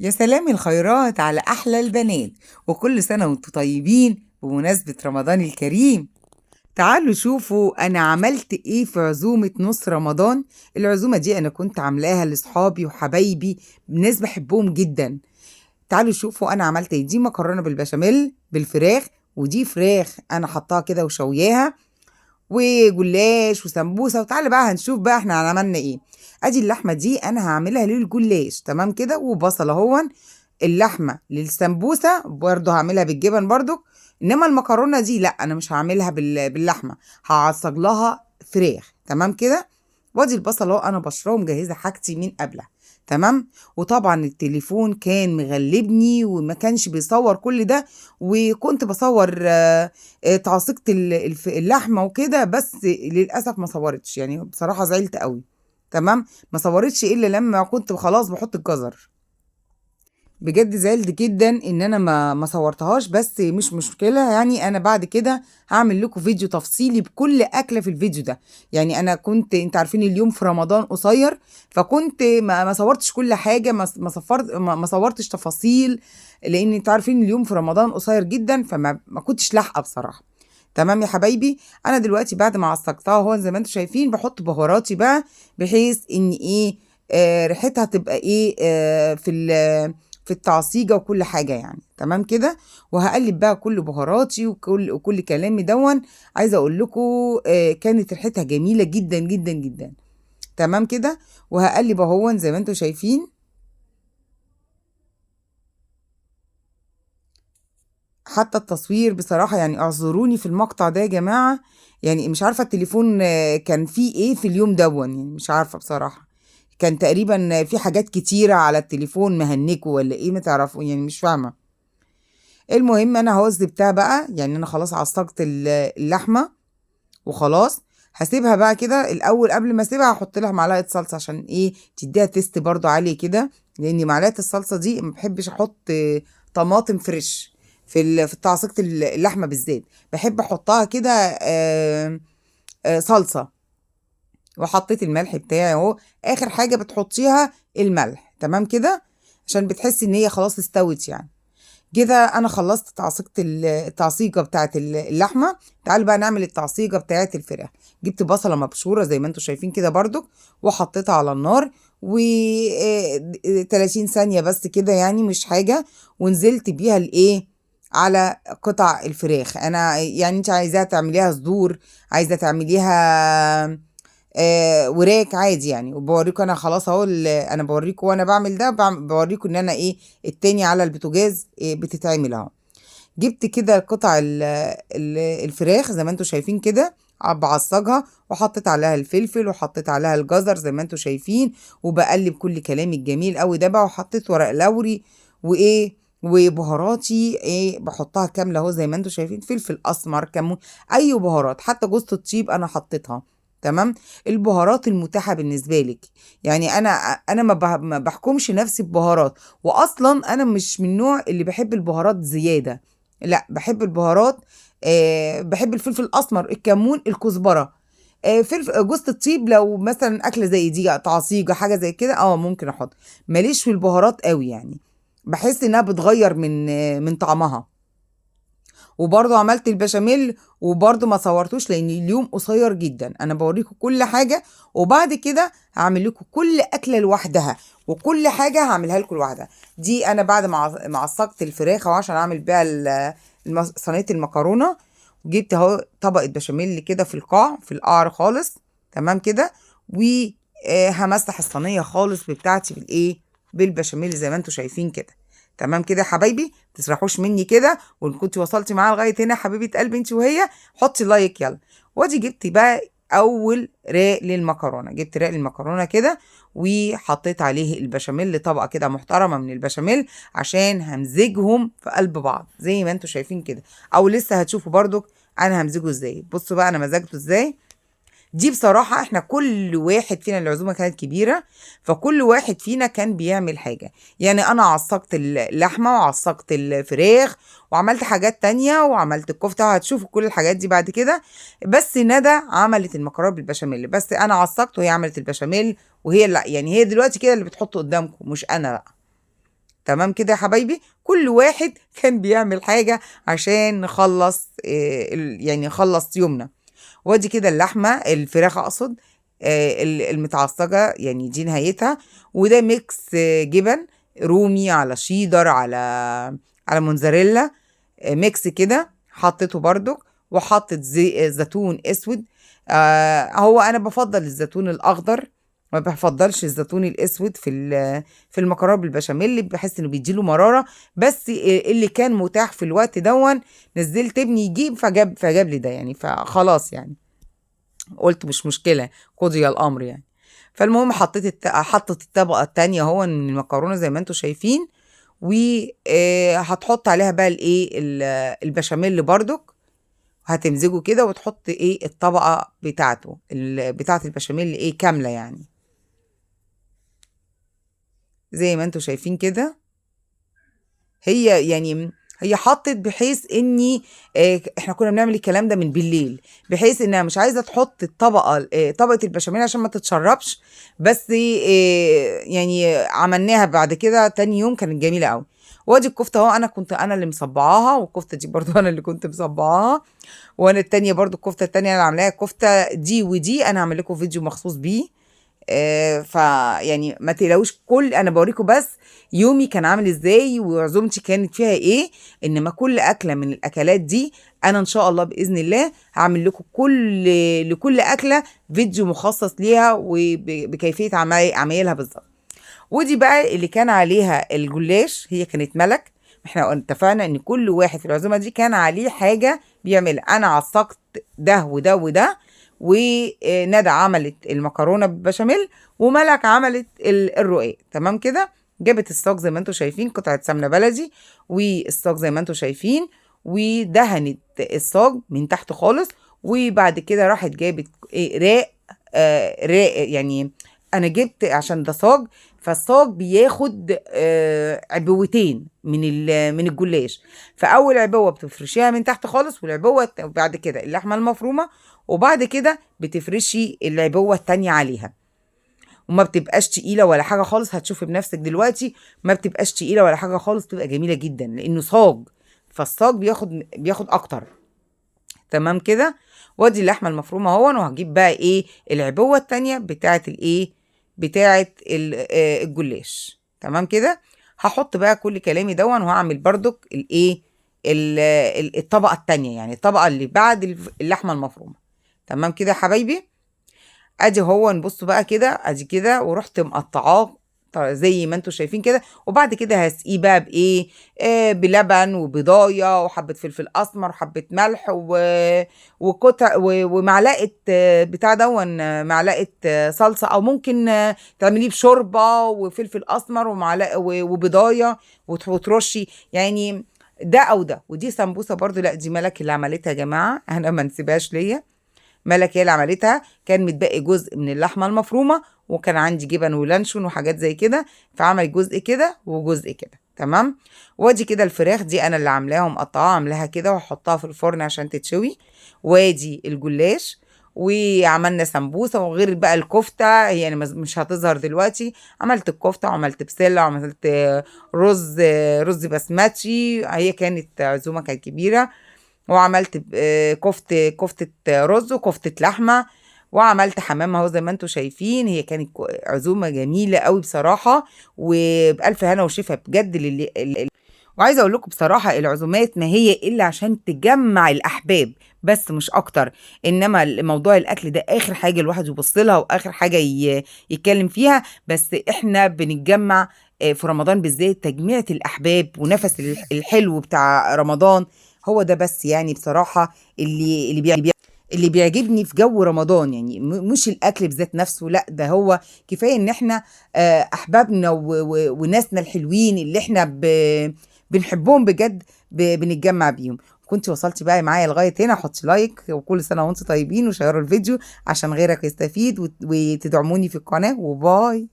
يا سلام الخيرات على أحلى البنات، وكل سنة وانتم طيبين بمناسبة رمضان الكريم. تعالوا شوفوا أنا عملت إيه في عزومة نص رمضان. العزومة دي أنا كنت عاملاها لصحابي وحبايبي، ناس بحبهم جدا. تعالوا شوفوا أنا عملت إيه. دي مكرونة بالبشاميل بالفراخ، ودي فراخ أنا حطاها كده وشوياها، وجلاش وسمبوسه. وتعالى بقى هنشوف بقى احنا عملنا ايه. ادي اللحمه دي انا هعملها للجلاش، تمام كده، وبصل اهون. اللحمه للسمبوسه برضو هعملها بالجبن برضو. انما المكرونه دي لا، انا مش هعملها باللحمه، هعصج لها فراخ، تمام كده. وادي البصل اهو انا بشراه ومجهزه حاجتي من قبلها، تمام. وطبعا التليفون كان مغلبني وما كانش بيصور كل ده، وكنت بصور تعصيقة اللحمة وكده، بس للأسف ما صورتش، يعني بصراحة زعلت قوي. تمام، ما صورتش إلا لما كنت خلاص بحط الجزر. بجد زعلت جدا ان انا ما صورتهاش، بس مش مشكله، يعني انا بعد كده هعمل لكم فيديو تفصيلي بكل اكله في الفيديو ده. يعني انا كنت، انت عارفين اليوم في رمضان قصير، فكنت ما صورتش كل حاجه، ما صورتش تفاصيل، لان انت عارفين اليوم في رمضان قصير جدا، فما كنتش لاحقه بصراحه. تمام يا حبايبي. انا دلوقتي بعد ما عصقتها هو زي ما انتم شايفين بحط بهاراتي بقى، بحيث ان ايه، ريحتها تبقى ايه، في التعصيجة وكل حاجة، يعني تمام كده. وهقلب بقى كل بهاراتي وكل كلامي دون. عايزة اقول لكم كانت ريحتها جميلة جدا جدا جدا، تمام كده. وهقلب اهو زي ما انتم شايفين. حتى التصوير بصراحة، يعني اعذروني في المقطع ده يا جماعة، يعني مش عارفة التليفون كان فيه ايه في اليوم دون، يعني مش عارفة بصراحة. كان تقريبا في حاجات كتيرة على التليفون مهنكه ولا ايه، ما تعرفوا، يعني مش فاهمة. المهم انا هوز بتاع بقى، يعني انا خلاص عصقت اللحمه وخلاص. هسيبها بقى كده الاول، قبل ما اسيبها هحط لها معلقه صلصه عشان ايه، تديها تيست برضو عالي كده، لان معلقه الصلصه دي ما بحبش احط طماطم فريش في تعصيقة اللحمه بالذات. بحب احطها كده صلصه. وحطيت الملح بتاعي اهو، اخر حاجه بتحطيها الملح، تمام كده، عشان بتحسي ان هي خلاص استوت يعني. كده انا خلصت تعصيقة التعصيجة بتاعت اللحمة. تعالوا بقى نعمل التعصيجة بتاعت الفراخ. جبت بصلة مبشورة زي ما انتم شايفين كده برضو، وحطيتها على النار، و 30 ثانية بس كده، يعني مش حاجة. ونزلت بيها الايه، على قطع الفراخ. انا يعني انت عايزاها تعمليها صدور، عايزة تعمليها وراك عادي يعني. وبوريكم انا خلاص اهو، انا بوريكم وانا بعمل ده، بوريكم ان انا ايه، التاني على البوتاجاز إيه بتتعمل اهو. جبت كده قطع الفراخ زي ما انتم شايفين كده، بعصجها، وحطيت عليها الفلفل وحطيت عليها الجزر زي ما انتم شايفين، وبقلب كل كلامي الجميل قوي ده بقى، وحطيت ورق لوري وايه، وبهاراتي ايه بحطها كامله اهو زي ما انتم شايفين، فلفل اسمر، كمون، اي بهارات، حتى جوز الطيب انا حطيتها. تمام. البهارات المتاحه بالنسبه لك، يعني انا ما بحكمش نفسي ببهارات. واصلا انا مش من النوع اللي بحب البهارات زياده، لا بحب البهارات. بحب الفلفل الاسمر، الكمون، الكزبره، فلفل، جوز الطيب. لو مثلا اكله زي دي تعصيجه حاجه زي كده ممكن احط. ماليش في البهارات قوي يعني، بحس انها بتغير من طعمها. وبرضه عملت البشاميل، وبرضه ما صورتوش لان اليوم قصير جدا. انا بوريكم كل حاجه، وبعد كده هعمل لكم كل اكله لوحدها، وكل حاجه هعملها لكم لوحدها. دي انا بعد ما عصقت الفراخ اهو عشان اعمل بيها صينيه المكرونه. جبت اهو طبقه بشاميل كده في القاع، في القعر خالص، تمام كده. وهمسح الصينيه خالص بتاعتي بالايه، بالبشاميل زي ما انتم شايفين كده. تمام كده يا حبايبي، ما تسرحوش مني كده. وان كنت وصلتي معايا لغايه هنا حبيبه قلبي انت وهي، حطي لايك يلا. وادي جبت بقى اول راق للمكرونه، جبت راق للمكرونه كده، وحطيت عليه البشاميل، طبقه كده محترمه من البشاميل، عشان همزجهم في قلب بعض زي ما انتم شايفين كده، او لسه هتشوفوا برضو انا همزجه ازاي. بصوا بقى انا مزجته ازاي. دي بصراحة احنا كل واحد فينا، العزومة كانت كبيرة، فكل واحد فينا كان بيعمل حاجة. يعني انا عصقت اللحمة وعصقت الفراخ، وعملت حاجات تانية، وعملت الكفتة، وهتشوفوا كل الحاجات دي بعد كده. بس ندى عملت المكرونة بالبشاميل، بس انا عصقت وهي عملت البشاميل. وهي لا، يعني هي دلوقتي كده اللي بتحط قدامكم، مش انا لا. تمام كده يا حبايبي، كل واحد كان بيعمل حاجة عشان نخلص يعني نخلص يومنا. وادي كده اللحمة الفراخ أقصد المتعصجة، يعني دي نهايتها. وده ميكس جبن رومي على شيدر على موتزاريلا، ميكس كده حطيته برضك. وحطت زيتون اسود. هو انا بفضل الزيتون الاخضر، ما بفضلش الزيتون الاسود في المكرونه بالبشاميل، بحس انه بيديله مراره. بس اللي كان متاح في الوقت دون نزلت ابني يجيب، فجاب لي ده يعني، فخلاص يعني قلت مش مشكله، قضي الامر يعني. فالمهم حطت الطبقه التانية هو من المكرونه زي ما انتم شايفين. وهتحط عليها بقى الايه البشاميل برضك، هتمزجه كده وتحط ايه الطبقه بتاعته بتاعه البشاميل ايه كامله يعني زي ما انتم شايفين كده. هي حطت بحيث اني احنا كنا بنعمل الكلام ده من بالليل، بحيث انها مش عايزه تحط طبقه البشاميل عشان ما تتشربش. بس يعني عملناها بعد كده تاني يوم كانت جميله قوي. وادي الكفته اهو، انا اللي مصبعاها، والكفته دي برضو انا اللي كنت مصبعاها. وانا التانية برضو الكفته التانية انا عاملاها، الكفته دي ودي انا هعمل لكم فيديو مخصوص بيه. فيعني ما تقلقوش، انا بوريكم بس يومي كان عامل ازاي وعزومتي كانت فيها ايه. انما كل اكله من الاكلات دي انا ان شاء الله باذن الله هعمل لكم لكل اكله فيديو مخصص ليها وبكيفيه عمايلها بالظبط. ودي بقى اللي كان عليها الجلاش، هي كانت ملك. احنا اتفقنا ان كل واحد في العزومه دي كان عليه حاجه بيعملها. انا عصقت ده وده وده، وندى عملت المكرونه بالبشاميل، وملك عملت الرقاق. تمام كده. جابت الصاج زي ما انتم شايفين، قطعه سمنه بلدي، والصاج زي ما انتم شايفين، ودهنت الصاج من تحت خالص. وبعد كده راحت جابت راق. راق يعني انا جبت عشان ده صاج، فالصاج بياخد عبوتين من الجلاش. فاول عبوه بتفرشيها من تحت خالص، والعبوه بعد كده اللحمه المفرومه، وبعد كده بتفرشي العبوه التانية عليها. وما بتبقاش تقيله ولا حاجه خالص، هتشوفي بنفسك دلوقتي. ما بتبقاش تقيله ولا حاجه خالص، بتبقى جميله جدا لانه صاج، فالصاج بياخد اكتر. تمام كده. وادي اللحمه المفرومه اهو. وهجيب بقى ايه العبوه التانية بتاعه الجلاش. تمام كده. هحط بقى كل كلامي دون، وهعمل بردك الطبقه التانية، يعني الطبقه اللي بعد اللحمه المفرومه. تمام كده يا حبايبي. ادي هو نبصوا بقى كده، ادي كده ورحت مقطعاه زي ما انتم شايفين كده. وبعد كده هسقيه بقى بايه، بلبن وبضايه وحبه فلفل اسمر وحبه ملح وقطع ومعلقه بتاع دون معلقه صلصه، او ممكن تعمليه بشوربه وفلفل اسمر ومعلقه وبضايه وترشي يعني ده او ده. ودي سمبوسه برضو، لا دي ملك اللي عملتها يا جماعه، انا ما نسيبهاش ليا. ملك هي اللي عملتها. كان متبقي جزء من اللحمه المفرومه، وكان عندي جبن ولانشون وحاجات زي كده، فعملت جزء كده وجزء كده. تمام. وادي كده الفراخ دي انا اللي عاملاها ومقطعاها، عاملاها كده وهحطها في الفرن عشان تتشوي. وادي الجلاش. وعملنا سمبوسه، وغير بقى الكفته هي يعني مش هتظهر دلوقتي. عملت الكفته وعملت بسله وعملت رز بسمتي. هي كانت عزومه كانت كبيره. وعملت كفتة رز وكفتة لحمة. وعملت حمام اهو زي ما انتم شايفين. هي كانت عزومة جميلة قوي بصراحة، وبألف هنا وشفا بجد وعايزة اقول لكم بصراحة العزومات ما هي الا عشان تجمع الاحباب بس مش اكتر. انما موضوع الاكل ده اخر حاجة الواحد يبص لها واخر حاجة يتكلم فيها. بس احنا بنتجمع في رمضان بالذات، تجميعة الاحباب ونفس الحلو بتاع رمضان. هو ده بس يعني بصراحة اللي بيعجبني في جو رمضان، يعني مش الأكل بذات نفسه، لا ده هو كفاية إن إحنا أحبابنا وناسنا الحلوين اللي إحنا بنحبهم بجد بنتجمع بيهم. كنت وصلتي بقى معايا لغاية هنا، حطي لايك، وكل سنة وانتم طيبين، وشيروا الفيديو عشان غيرك يستفيد، وتدعموني في القناة. وباي.